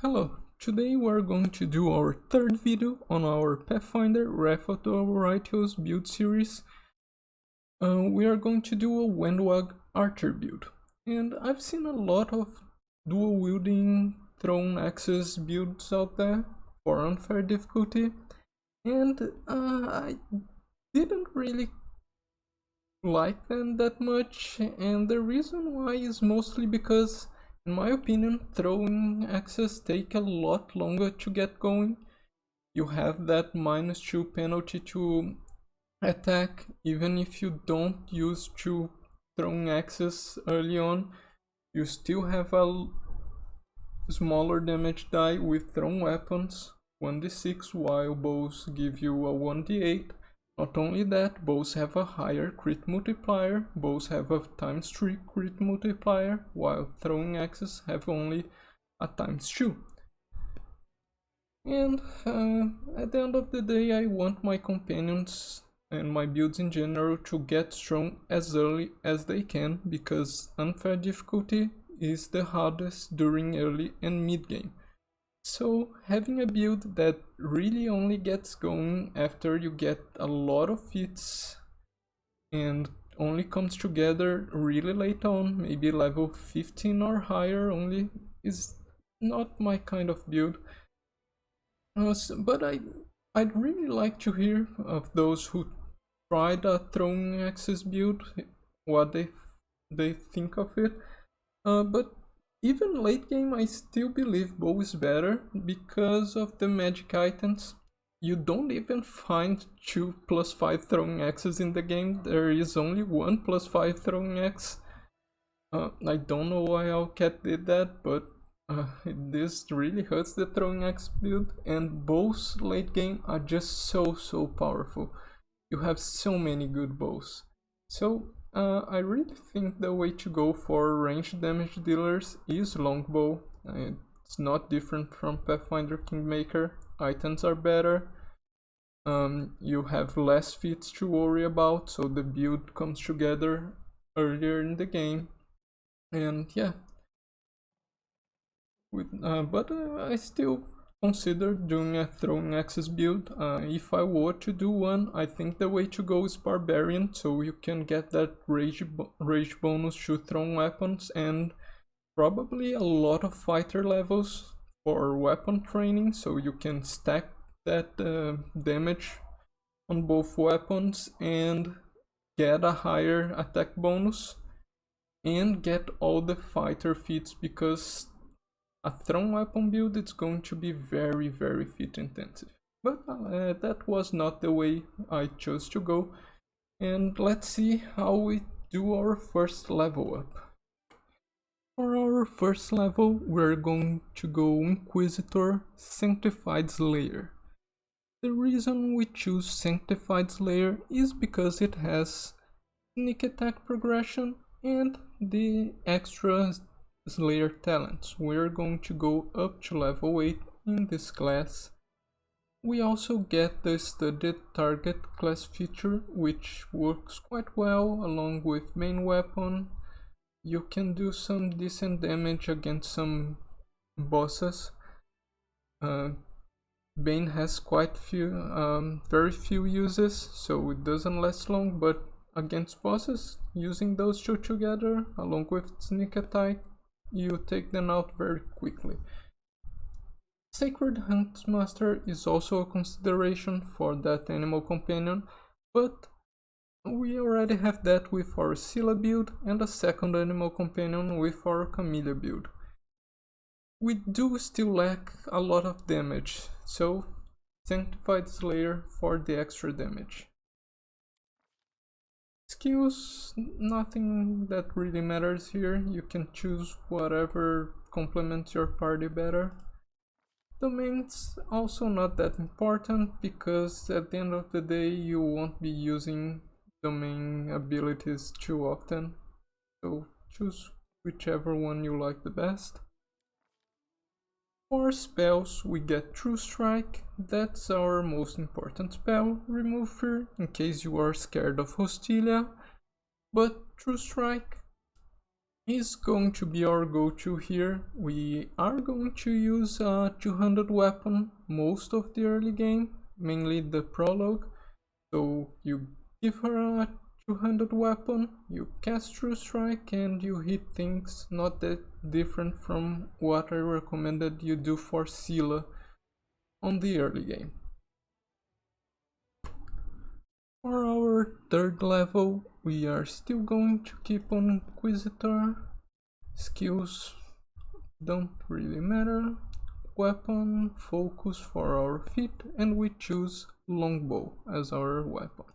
Hello, today we're going to do our third video on our Pathfinder Wrath of the Righteous build series. We are going to do a Wenduag Archer build, and I've seen a lot of dual wielding thrown axes builds out there for unfair difficulty, and I didn't really like them that much, and the reason why is mostly because, in my opinion, throwing axes take a lot longer to get going. You have that -2 penalty to attack even if you don't use 2 throwing axes early on. You still have a smaller damage die with thrown weapons, 1d6, while bows give you a 1d8. Not only that, bows have a higher crit multiplier, bows have a ×3 crit multiplier, while throwing axes have only a ×2. And at the end of the day, I want my companions and my builds in general to get strong as early as they can, because unfair difficulty is the hardest during early and mid game. So having a build that really only gets going after you get a lot of feats and only comes together really late on, maybe level 15 or higher only, is not my kind of build. But I'd really like to hear of those who tried a throwing axes build, what they think of it. But even late game, I still believe bow is better because of the magic items. You don't even find 2 +5 throwing axes in the game. There is only 1 +5 throwing axe. I don't know why Owlcat did that, but this really hurts the throwing axe build. And bows late game are just so powerful. You have so many good bows. So I really think the way to go for ranged damage dealers is longbow. It's not different from Pathfinder Kingmaker. Items are better. You have less feats to worry about, so the build comes together earlier in the game. And yeah, but I still consider doing a throwing axes build. If I were to do one, I think the way to go is barbarian, so you can get that rage bonus to thrown weapons and probably a lot of fighter levels for weapon training, so you can stack that damage on both weapons and get a higher attack bonus and get all the fighter feats, because a thrown weapon build is going to be very feat intensive. But that was not the way I chose to go. And let's see how we do our first level up. For our first level, we're going to go Inquisitor Sanctified Slayer. The reason we choose Sanctified Slayer is because it has sneak attack progression and the extra Slayer talents. We're going to go up to level 8 in this class. We also get the Studied Target class feature, which works quite well along with main weapon. You can do some decent damage against some bosses. Bane has quite few, very few uses, so it doesn't last long, but against bosses, using those two together along with sneak attack, you take them out very quickly. Sacred Huntsmaster is also a consideration for that animal companion, but we already have that with our Scylla build and a second animal companion with our Camellia build. We do still lack a lot of damage, so Sanctified Slayer for the extra damage. Skills, nothing that really matters here. You can choose whatever complements your party better. Domains, also not that important, because at the end of the day you won't be using domain abilities too often, so choose whichever one you like the best. For spells, we get True Strike. That's our most important spell. Remove Fear in case you are scared of Hostilia, but True Strike is going to be our go-to here. We are going to use a 200 weapon most of the early game, mainly the prologue. So you give her a 200 weapon, you cast True Strike, and you hit things not that different from what I recommended you do for Scylla on the early game. For our third level, we are still going to keep on Inquisitor. Skills don't really matter. Weapon, focus for our feet, and we choose Longbow as our weapon.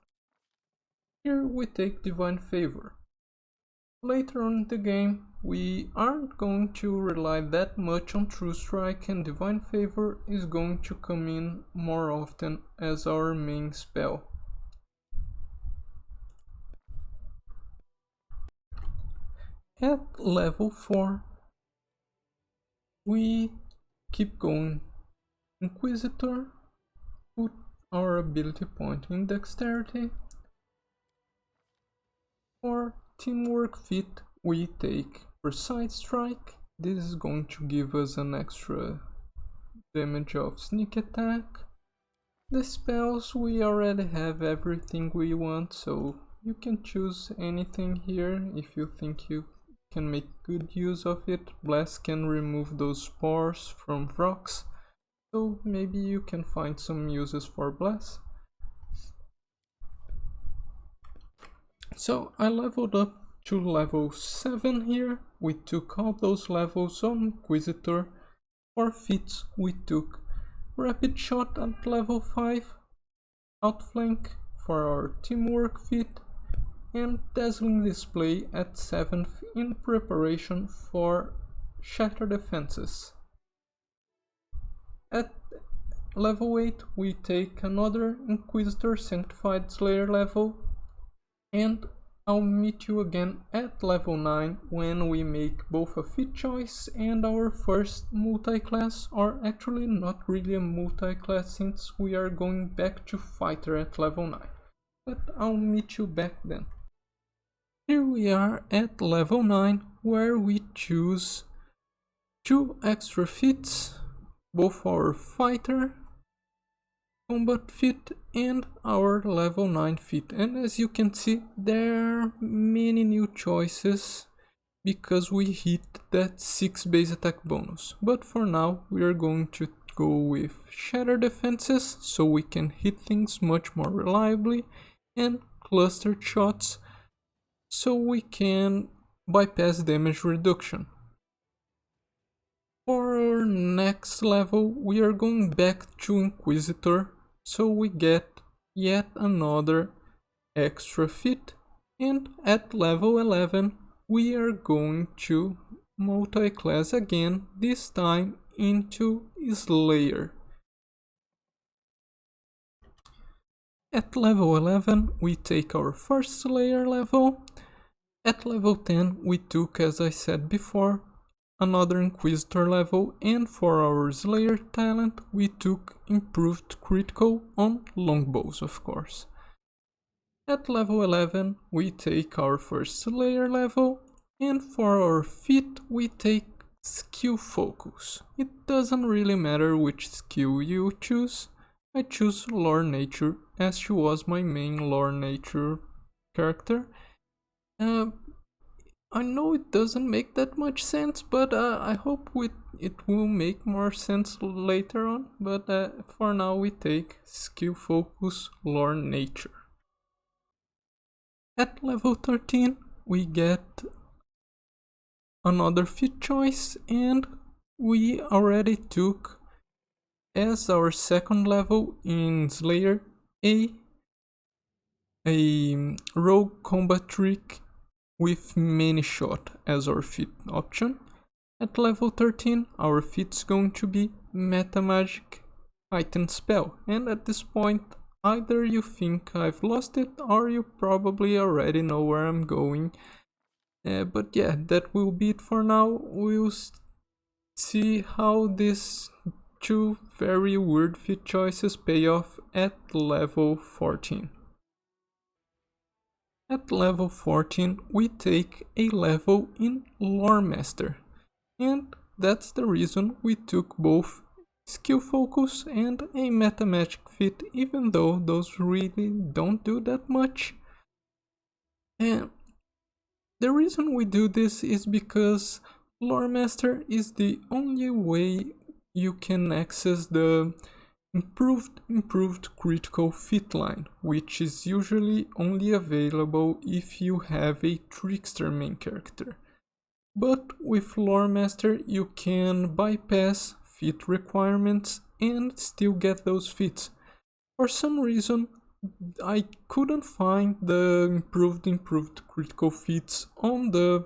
Here we take Divine Favor. Later on in the game, we aren't going to rely that much on True Strike, and Divine Favor is going to come in more often as our main spell. At level 4, we keep going. Inquisitor, put our ability point in Dexterity. For Teamwork feat, we take Precise Strike. This is going to give us an extra damage of Sneak Attack. The spells, we already have everything we want, so you can choose anything here if you think you can make good use of it. Blast can remove those spores from rocks, so maybe you can find some uses for Blast. So I leveled up to level 7 here. We took all those levels on Inquisitor. For feats we took Rapid Shot at level 5, Outflank for our Teamwork feat, and Dazzling Display at 7th in preparation for Shatter Defenses. At level 8 we take another Inquisitor Sanctified Slayer level, and I'll meet you again at level 9 when we make both a feat choice and our first multi-class, or actually not really a multi-class since we are going back to Fighter at level 9. But I'll meet you back then. Here we are at level 9 where we choose 2 extra feats, both our Fighter Combat feat and our level 9 feat, and as you can see there are many new choices because we hit that 6 base attack bonus, but for now we are going to go with Shatter Defenses so we can hit things much more reliably, and Clustered Shots so we can bypass damage reduction. For our next level we are going back to Inquisitor, so we get yet another extra feat, and at level 11 we are going to multi-class again, this time into Slayer. At level 11 we take our first Slayer level. At level 10 we took, as I said before, another Inquisitor level, and for our Slayer talent we took Improved Critical on Longbows, of course. At level 11 we take our first Slayer level, and for our feat we take Skill Focus. It doesn't really matter which skill you choose. I choose Lore Nature as she was my main Lore Nature character. I know it doesn't make that much sense, but I hope it will make more sense later on. But for now we take Skill Focus Lore Nature. At level 13 we get another feat choice, and we already took as our second level in Slayer a Rogue Combat Trick with Many Shot as our feat option. At level 13 our feat's going to be Meta Magic Heightened Spell, and at this point either you think I've lost it or you probably already know where I'm going. But yeah, that will be it for now. We'll see how these 2 very weird feat choices pay off at level 14. At level 14 we take a level in Lore Master, and that's the reason we took both skill focus and a mathematic fit, even though those really don't do that much. And the reason we do this is because Lore Master is the only way you can access the improved critical fit line, which is usually only available if you have a trickster main character. But with Lore Master you can bypass fit requirements and still get those fits. For some reason I couldn't find the improved critical fits on the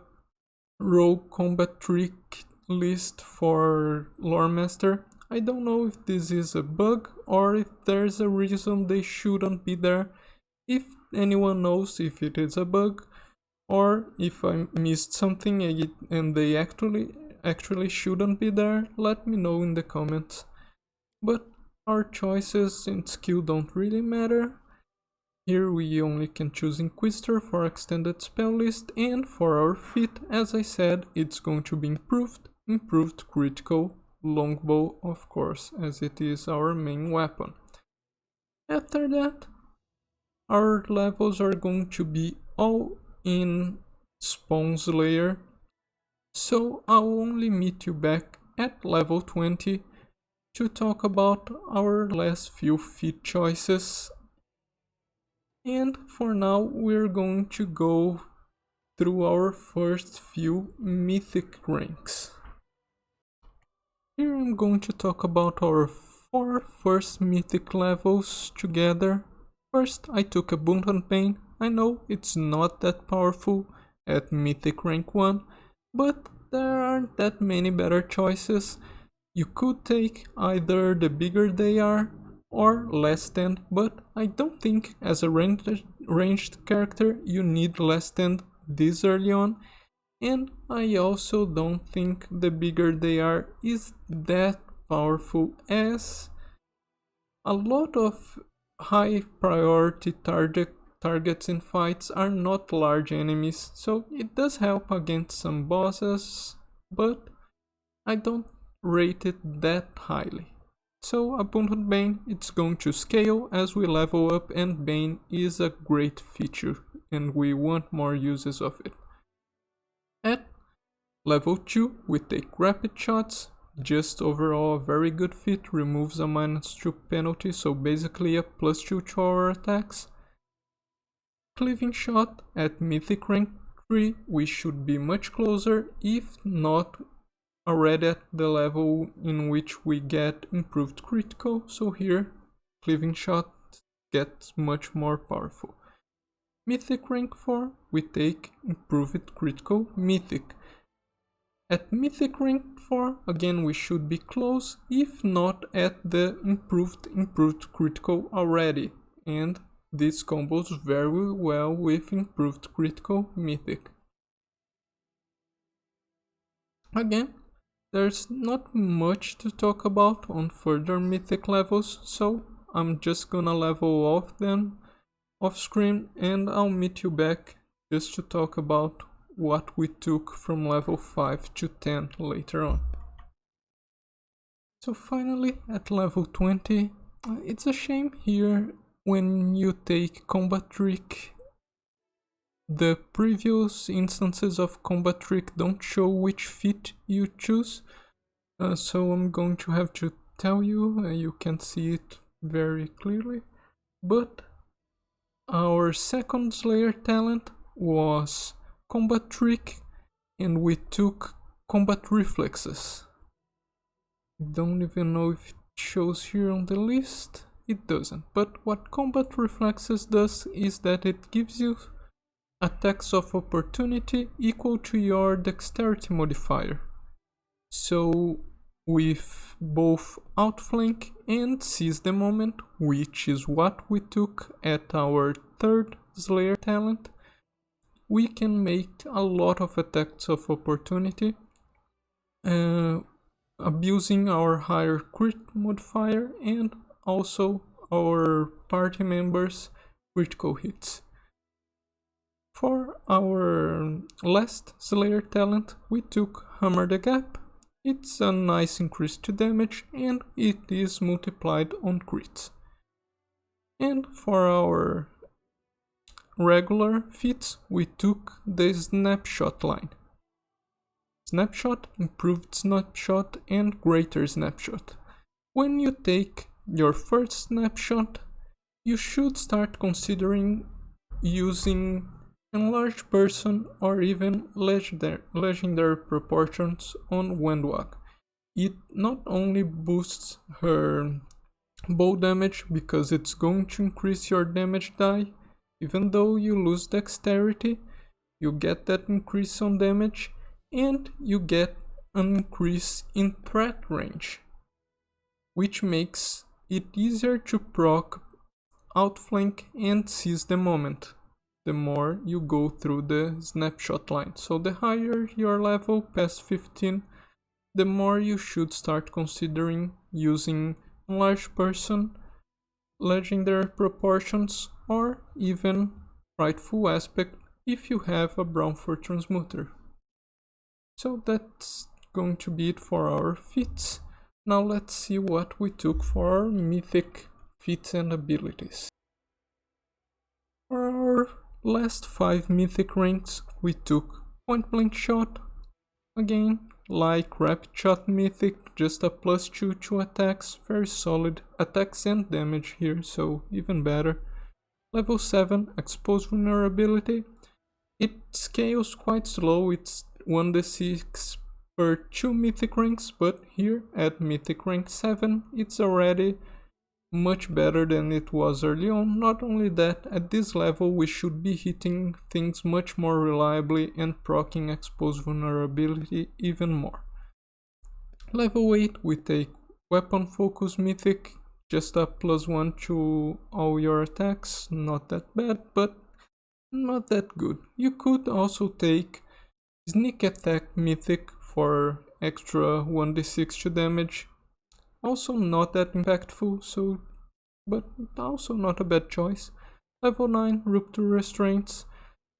rogue combat trick list for Lore Master. I don't know if this is a bug or if there's a reason they shouldn't be there. If anyone knows if it is a bug or if I missed something and they actually shouldn't be there, let me know in the comments. But our choices in skill don't really matter. Here we only can choose Inquisitor for extended spell list, and for our fit, as I said, it's going to be improved critical longbow, of course, as it is our main weapon. After that, our levels are going to be all in Spawn Slayer, so I'll only meet you back at level 20 to talk about our last few fit choices. And for now we're going to go through our first few mythic ranks. Here I'm going to talk about our 4 first mythic levels together. First I took Abundant Bane. I know it's not that powerful at mythic rank 1, but there aren't that many better choices. You could take either the bigger they are or less than, but I don't think as a ranged character you need less than this early on, and I also don't think the bigger they are is that powerful, as a lot of high priority targets in fights are not large enemies, so it does help against some bosses, but I don't rate it that highly. So Abundant Bane, it's going to scale as we level up, and Bane is a great feature and we want more uses of it. At level 2 we take Rapid Shots, just overall a very good fit, removes a -2 penalty, so basically a +2 to our attacks. Cleaving Shot at Mythic rank 3 we should be much closer, if not already at the level in which we get improved critical, so here Cleaving Shot gets much more powerful. Mythic rank 4 we take improved critical Mythic. At Mythic rank 4 again we should be close, if not at the improved critical already, and this combos very well with improved critical Mythic. Again, there's not much to talk about on further mythic levels, so I'm just gonna level off them off screen and I'll meet you back just to talk about what we took from level 5 to 10 later on. So finally at level 20, it's a shame here when you take Combat Trick. The previous instances of Combat Trick don't show which fit you choose, so I'm going to have to tell you, you can see it very clearly, but our second Slayer talent was Combat Trick and we took Combat Reflexes. Don't even know if it shows here on the list, it doesn't, but what Combat Reflexes does is that it gives you attacks of opportunity equal to your dexterity modifier. So with both Outflank and Seize the Moment, which is what we took at our third Slayer talent, we can make a lot of attacks of opportunity, abusing our higher crit modifier and also our party members' critical hits. For our last Slayer talent, we took Hammer the Gap. It's a nice increase to damage and it is multiplied on crits. And for our regular feats, we took the Snapshot line. Snapshot, Improved Snapshot, and Greater Snapshot. When you take your first snapshot, you should start considering using Enlarged Person or even Legendary Proportions on Wenduag. It not only boosts her bow damage because it's going to increase your damage die, even though you lose dexterity, you get that increase on damage, and you get an increase in threat range, which makes it easier to proc outflank and seize the moment the more you go through the snapshot line. So the higher your level past 15, the more you should start considering using Enlarged Person, Legendary Proportions, or even Rightful Aspect if you have a Brownford Transmuter. So that's going to be it for our feats. Now let's see what we took for our Mythic feats and abilities. For our last 5 Mythic ranks, we took Point Blank Shot. Again, like Rapid Shot Mythic, just a +2 to attacks, very solid attacks and damage here, so even better. Level 7, Exposed Vulnerability. It scales quite slow, it's 1d6 per 2 Mythic ranks, but here at Mythic rank 7, it's already much better than it was early on. Not only that, at this level we should be hitting things much more reliably and proccing Exposed Vulnerability even more. Level 8, we take Weapon Focus Mythic, just a +1 to all your attacks, not that bad, but not that good. You could also take Sneak Attack Mythic for extra 1d6 to damage, also not that impactful, but also not a bad choice. Level 9, Rupture Restraints.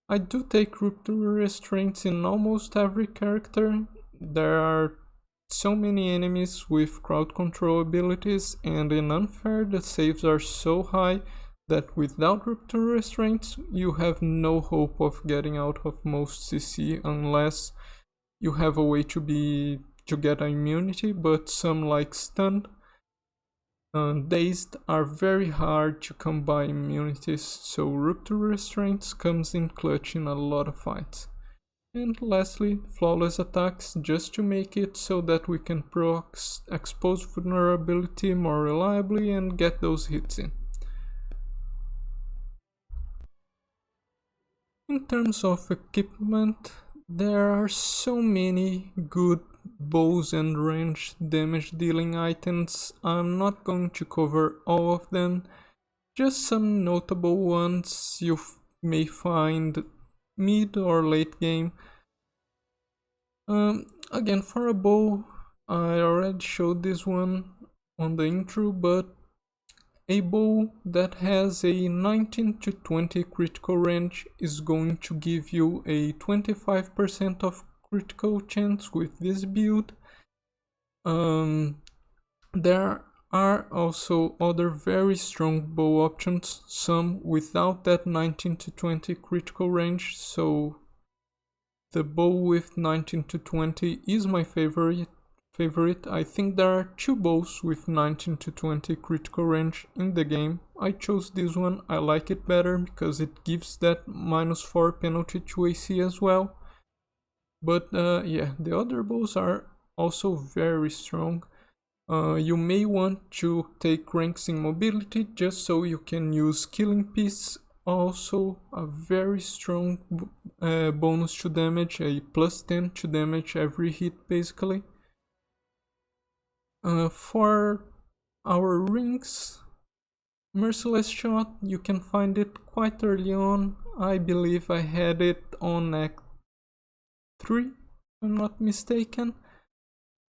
I do take Rupture Restraints in almost every character. There are so many enemies with crowd control abilities, and in Unfair the saves are so high that without Rupture Restraints you have no hope of getting out of most CC unless you have a way to get immunity, but some like Stunned, Dazed are very hard to come by immunities, so Rupture Restraints comes in clutch in a lot of fights. And lastly, Flawless Attacks, just to make it so that we can proc Exposed Vulnerability more reliably and get those hits in. In terms of equipment, there are so many good bows and range damage dealing items. I'm not going to cover all of them, just some notable ones you may find mid or late game. Again, for a bow, I already showed this one on the intro, but a bow that has a 19 to 20 critical range is going to give you a 25% of critical chance with this build. There are also other very strong bow options, some without that 19 to 20 critical range, so the bow with 19 to 20 is my favorite. I think there are 2 bows with 19 to 20 critical range in the game. I chose this one, I like it better because it gives that -4 penalty to AC as well. But yeah, the other bows are also very strong. You may want to take ranks in mobility just so you can use Killing Piece, also a very strong bonus to damage, a +10 to damage every hit basically. For our rings, Merciless Shot, you can find it quite early on. I believe I had it on Act 3, if I'm not mistaken.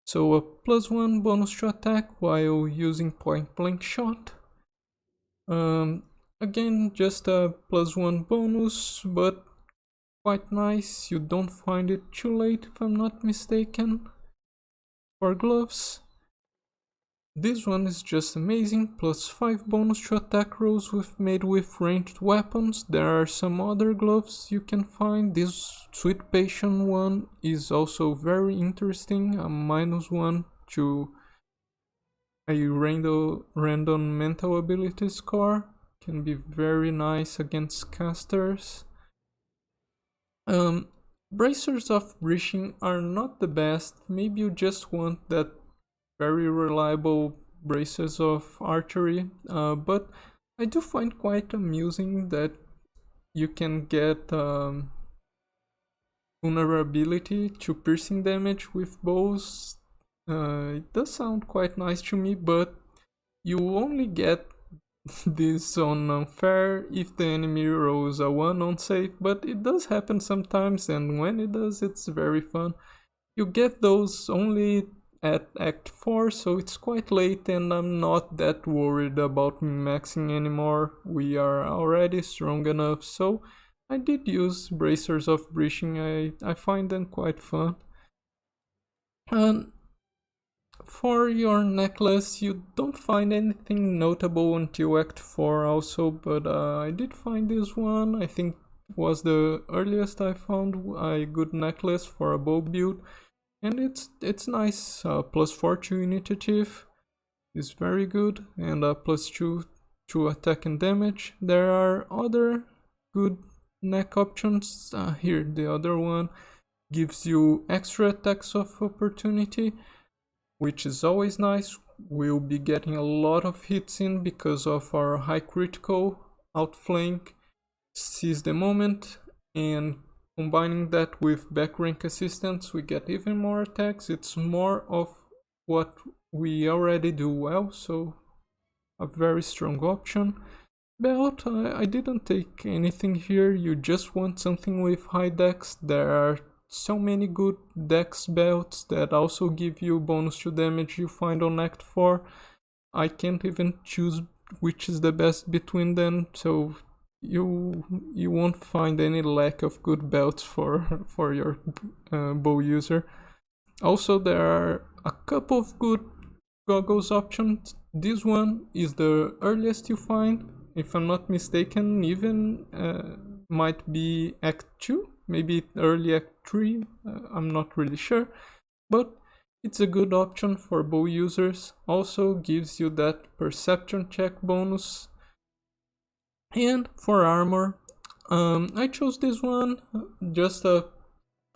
So a +1 bonus to attack while using Point Blank Shot. Again, just a +1 bonus, but quite nice. You don't find it too late if I'm not mistaken. For gloves, this one is just amazing, plus 5 bonus to attack rolls made with ranged weapons. There are some other gloves you can find. This Sweet Patient one is also very interesting, a -1 to a random mental ability score. Can be very nice against casters. Bracers of Breaching are not the best. Maybe you just want that very reliable braces of archery, but I do find quite amusing that you can get vulnerability to piercing damage with bows. It does sound quite nice to me, but you only get this on unfair if the enemy rolls a 1 on safe, but it does happen sometimes, and when it does, it's very fun. You get those only at Act 4, so it's quite late, and I'm not that worried about maxing anymore. We are already strong enough, so I did use Bracers of Breaching. I find them quite fun. And for your necklace, you don't find anything notable until Act 4 also, but I did find this one. I think was the earliest I found a good necklace for a bow build, and it's nice. +4 to initiative is very good, and +2 to attack and damage. There are other good neck options. Here, the other one gives you extra attacks of opportunity, which is always nice. We'll be getting a lot of hits in because of our high critical. Outflank, Seize the Moment, and combining that with back rank assistance, we get even more attacks. It's more of what we already do well, so a very strong option. Belt, I didn't take anything here. You just want something with high dex. There are so many good dex belts that also give you bonus to damage you find on Act 4. I can't even choose which is the best between them, so you won't find any lack of good belts for your bow user. Also, there are a couple of good goggles options. This one is the earliest you find. If I'm not mistaken, even might be Act 2, maybe early Act 3, I'm not really sure, but it's a good option for bow users. Also gives you that perception check bonus. And for armor, I chose this one, just a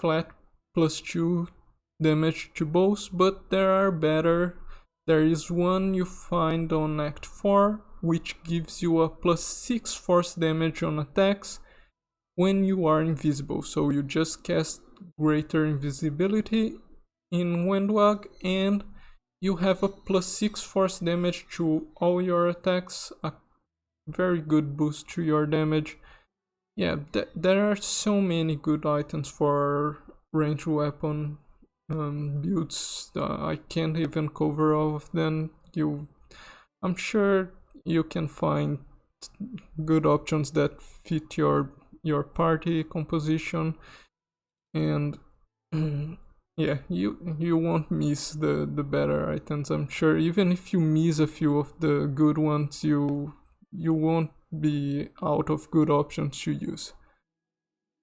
flat +2 damage to bows, but there are better. There is one you find on Act 4, which gives you a +6 force damage on attacks when you are invisible. So you just cast greater invisibility in Wenduag, and you have a +6 force damage to all your attacks, a very good boost to your damage. Yeah, there are so many good items for ranged weapon builds. I can't even cover all of them. I'm sure you can find good options that fit your party composition, and yeah, you won't miss the better items, I'm sure. Even if you miss a few of the good ones, you won't be out of good options to use.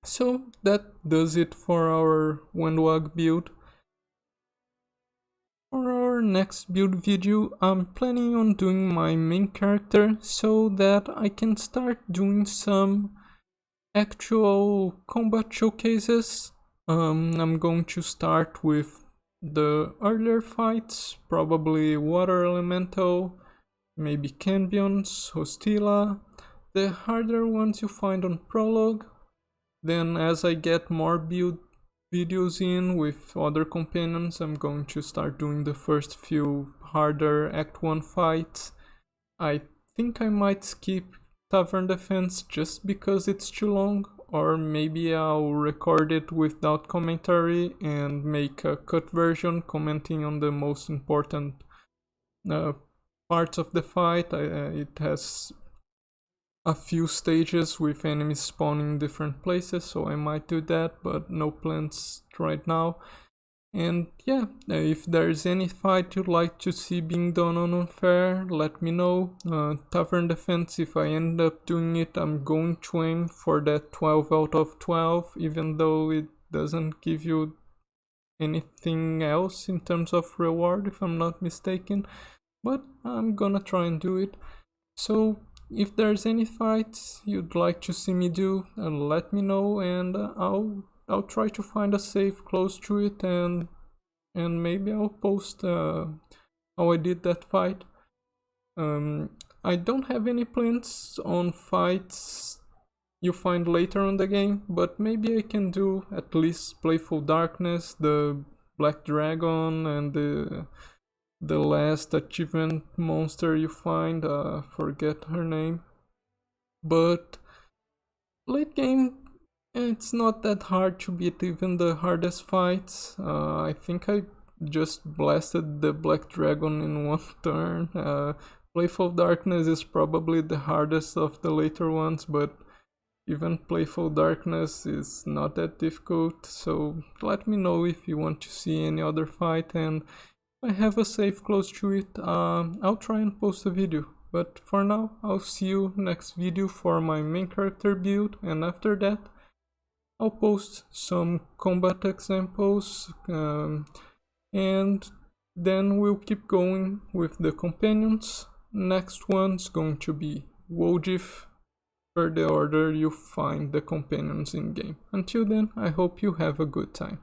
So that does it for our Wenduag build. For our next build video, I'm planning on doing my main character so that I can start doing some actual combat showcases. I'm going to start with the earlier fights, probably Water Elemental, maybe Cambions, Hostila, the harder ones you find on Prologue. Then as I get more build videos in with other companions, I'm going to start doing the first few harder Act 1 fights. I think I might skip Tavern Defense just because it's too long, or maybe I'll record it without commentary and make a cut version commenting on the most important parts of the fight. It has a few stages with enemies spawning in different places, so I might do that, but no plans right now. And yeah, if there's any fight you'd like to see being done on Unfair, let me know. Tavern Defense, if I end up doing it, I'm going to aim for that 12 out of 12, even though it doesn't give you anything else in terms of reward, if I'm not mistaken. But I'm gonna try and do it. So if there's any fights you'd like to see me do, let me know, and I'll try to find a save close to it, and maybe I'll post how I did that fight. I don't have any plans on fights you find later on the game, but maybe I can do at least Playful Darkness, the Black Dragon, and the last achievement monster you find, forget her name. But late game, it's not that hard to beat even the hardest fights. I think I just blasted the Black Dragon in one turn. Playful Darkness is probably the hardest of the later ones, but even Playful Darkness is not that difficult, so let me know if you want to see any other fight, and if I have a save close to it, I'll try and post a video. But for now, I'll see you next video for my main character build, and after that, I'll post some combat examples, and then we'll keep going with the companions. Next one's going to be WOTR, per the order you find the companions in game. Until then, I hope you have a good time.